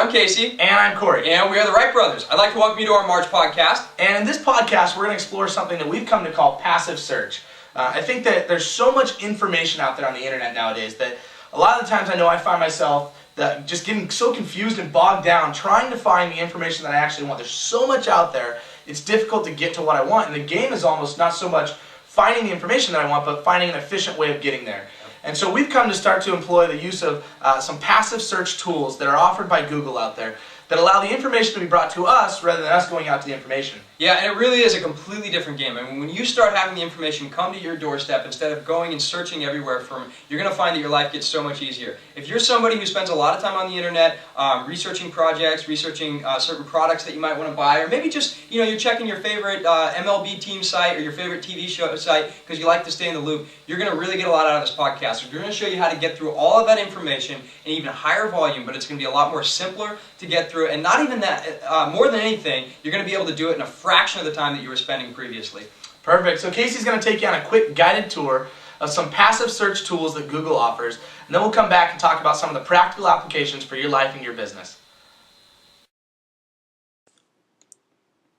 I'm Casey. And I'm Corey. And we are the Wright Brothers. I'd like to welcome you to our March podcast. And in this podcast, we're going to explore something that we've come to call passive search. I think that there's so much information out there on the internet nowadays that a lot of the times I know I find myself that just getting so confused and bogged down trying to find the information that I actually want. There's so much out there, it's difficult to get to what I want. And the game is almost not so much finding the information that I want, but finding an efficient way of getting there. And so we've come to start to employ the use of some passive search tools that are offered by Google out there that allow the information to be brought to us rather than us going out to the information. Yeah, and it really is a completely different game. I mean, when you start having the information come to your doorstep instead of going and searching everywhere from, you're going to find that your life gets so much easier. If you're somebody who spends a lot of time on the internet, researching projects, researching certain products that you might want to buy, or maybe just, you're checking your favorite MLB team site or your favorite TV show site because you like to stay in the loop, you're going to really get a lot out of this podcast. We're going to show you how to get through all of that information in even higher volume, but it's going to be a lot more simpler to get through, and not even that, more than anything, you're going to be able to do it in a fraction of the time that you were spending previously. Perfect. So Casey's going to take you on a quick guided tour of some passive search tools that Google offers, and then we'll come back and talk about some of the practical applications for your life and your business.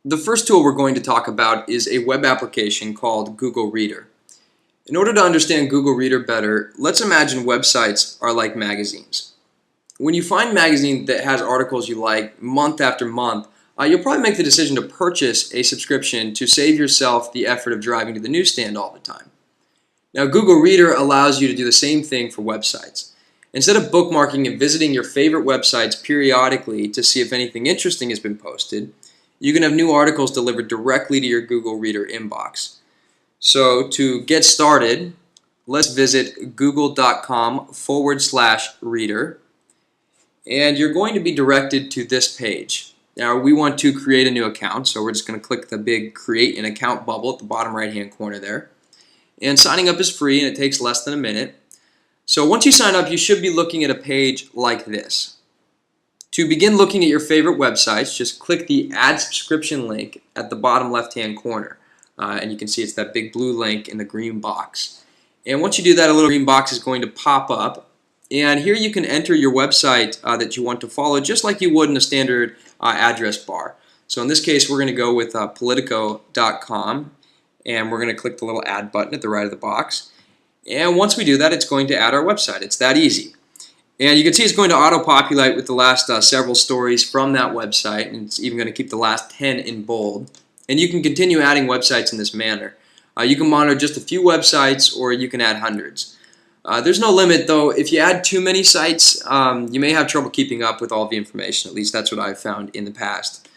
The first tool we're going to talk about is a web application called Google Reader. In order to understand Google Reader better, let's imagine websites are like magazines. When you find a magazine that has articles you like month after month, you'll probably make the decision to purchase a subscription to save yourself the effort of driving to the newsstand all the time. Now, Google Reader allows you to do the same thing for websites. Instead of bookmarking and visiting your favorite websites periodically to see if anything interesting has been posted, you can have new articles delivered directly to your Google Reader inbox. So to get started, let's visit google.com/reader, and you're going to be directed to this page. Now we want to create a new account, so we're just going to click the big create an account bubble at the bottom right hand corner there. And signing up is free and it takes less than a minute. So once you sign up, you should be looking at a page like this. To begin looking at your favorite websites, just click the add subscription link at the bottom left hand corner. And you can see it's that big blue link in the green box. And once you do that, a little green box is going to pop up. And here you can enter your website that you want to follow just like you would in a standard address bar. So in this case, we're going to go with Politico.com, and we're going to click the little add button at the right of the box. And once we do that, it's going to add our website. It's that easy. And you can see it's going to auto-populate with the last several stories from that website, and it's even going to keep the last 10 in bold. And you can continue adding websites in this manner. You can monitor just a few websites, or you can add hundreds. There's no limit, though. If you add too many sites, you may have trouble keeping up with all the information. At least that's what I've found in the past.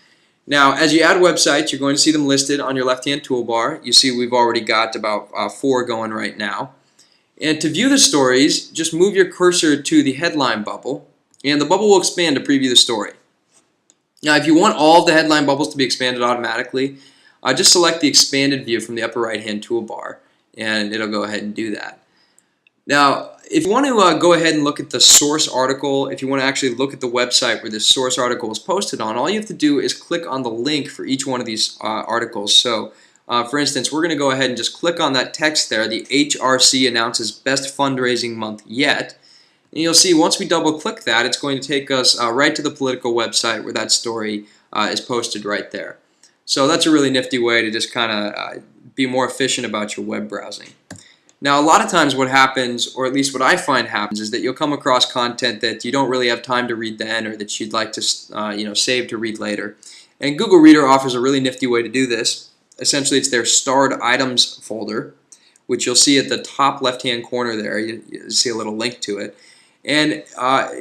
Now, as you add websites, you're going to see them listed on your left-hand toolbar. You see we've already got about 4 going right now. And to view the stories, just move your cursor to the headline bubble, and the bubble will expand to preview the story. Now, if you want all of the headline bubbles to be expanded automatically, just select the expanded view from the upper right-hand toolbar, and it'll go ahead and do that. Now, if you want to go ahead and look at the source article, if you want to actually look at the website where this source article is posted on, all you have to do is click on the link for each one of these articles. So, for instance, we're going to go ahead and just click on that text there, the HRC announces best fundraising month yet. And you'll see once we double click that, it's going to take us right to the Politico website where that story is posted right there. So that's a really nifty way to just kind of be more efficient about your web browsing. Now, a lot of times what happens, or at least what I find happens, is that you'll come across content that you don't really have time to read then, or that you'd like to save to read later. And Google Reader offers a really nifty way to do this. Essentially, it's their starred items folder, which you'll see at the top left-hand corner there. You see a little link to it. And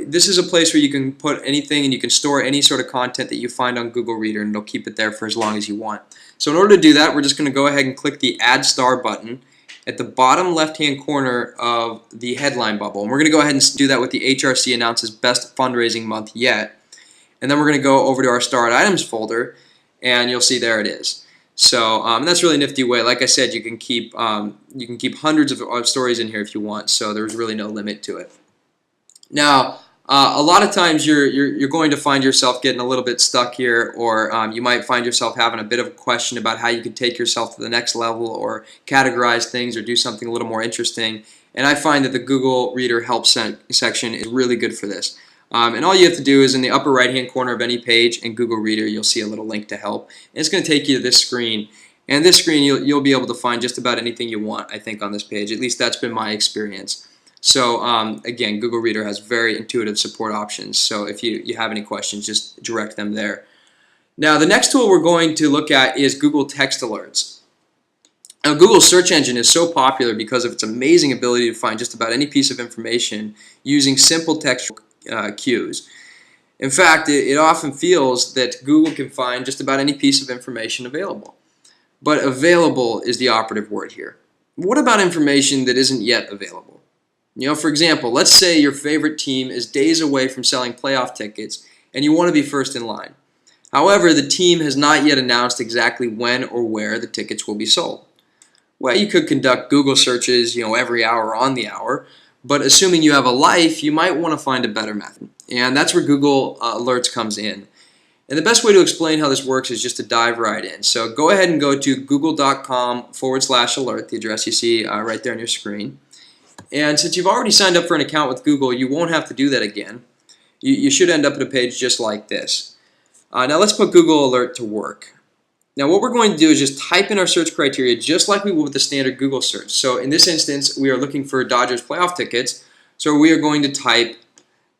this is a place where you can put anything and you can store any sort of content that you find on Google Reader, and it'll keep it there for as long as you want. So in order to do that, we're just going to go ahead and click the Add Star button at the bottom left-hand corner of the headline bubble. And we're going to go ahead and do that with the HRC announces best fundraising month yet. And then we're going to go over to our starred items folder, and you'll see there it is. So that's a really nifty way. Like I said, you can keep hundreds of stories in here if you want. So there's really no limit to it. Now, a lot of times you're going to find yourself getting a little bit stuck here, or you might find yourself having a bit of a question about how you could take yourself to the next level or categorize things or do something a little more interesting. And I find that the Google Reader Help section is really good for this. And all you have to do is in the upper right hand corner of any page in Google Reader, you'll see a little link to help. And it's going to take you to this screen. And this screen, you'll be able to find just about anything you want, I think, on this page. At least that's been my experience. So again, Google Reader has very intuitive support options. So if you have any questions, just direct them there. Now, the next tool we're going to look at is Google Text Alerts. Now, Google's search engine is so popular because of its amazing ability to find just about any piece of information using simple text cues. In fact, it often feels that Google can find just about any piece of information available. But available is the operative word here. What about information that isn't yet available? You know, for example, let's say your favorite team is days away from selling playoff tickets and you want to be first in line. However, the team has not yet announced exactly when or where the tickets will be sold. Well, you could conduct Google searches, every hour on the hour, but assuming you have a life, you might want to find a better method. And that's where Google Alerts comes in. And the best way to explain how this works is just to dive right in. So go ahead and go to google.com/alert, the address you see right there on your screen. And since you've already signed up for an account with Google, you won't have to do that again. You should end up at a page just like this. Now let's put Google Alert to work. Now what we're going to do is just type in our search criteria just like we would with the standard Google search. So in this instance, we are looking for Dodgers playoff tickets. So we are going to type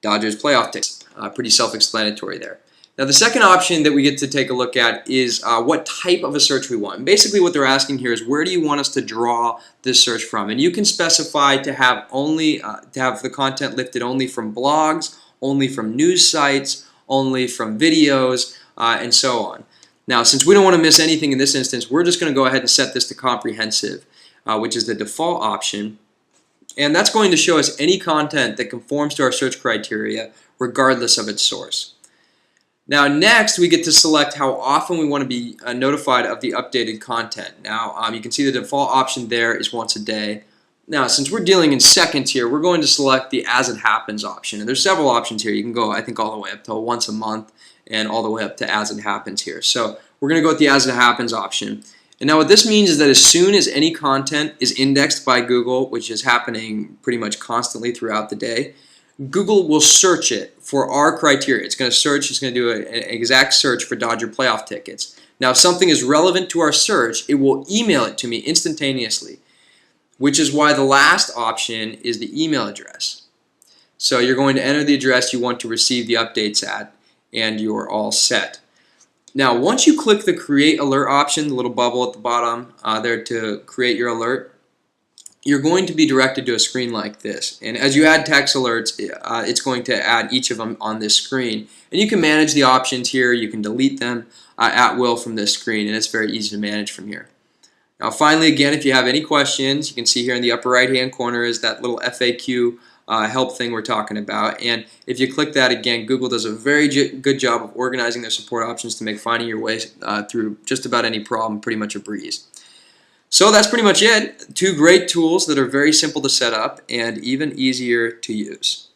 Dodgers playoff tickets. Pretty self-explanatory there. Now the second option that we get to take a look at is what type of a search we want. And basically what they're asking here is where do you want us to draw this search from? And you can specify to have the content lifted only from blogs, only from news sites, only from videos, and so on. Now, since we don't want to miss anything in this instance, we're just going to go ahead and set this to comprehensive, which is the default option. And that's going to show us any content that conforms to our search criteria, regardless of its source. Now, next, we get to select how often we want to be notified of the updated content. Now, you can see the default option there is once a day. Now, since we're dealing in seconds here, we're going to select the As It Happens option. And there's several options here. You can go, I think, all the way up to once a month and all the way up to As It Happens here. So we're going to go with the As It Happens option. And now what this means is that as soon as any content is indexed by Google, which is happening pretty much constantly throughout the day, Google will search it for our criteria. It's going to search, it's going to do an exact search for Dodger playoff tickets. Now, if something is relevant to our search, it will email it to me instantaneously, which is why the last option is the email address. So you're going to enter the address you want to receive the updates at, and you're all set. Now, once you click the Create Alert option, the little bubble at the bottom there to create your alert, you're going to be directed to a screen like this. And as you add text alerts, it's going to add each of them on this screen. And you can manage the options here. You can delete them at will from this screen, and it's very easy to manage from here. Now, finally, again, if you have any questions, you can see here in the upper right-hand corner is that little FAQ help thing we're talking about. And if you click that again, Google does a very good job of organizing their support options to make finding your way through just about any problem pretty much a breeze. So that's pretty much it. Two great tools that are very simple to set up and even easier to use.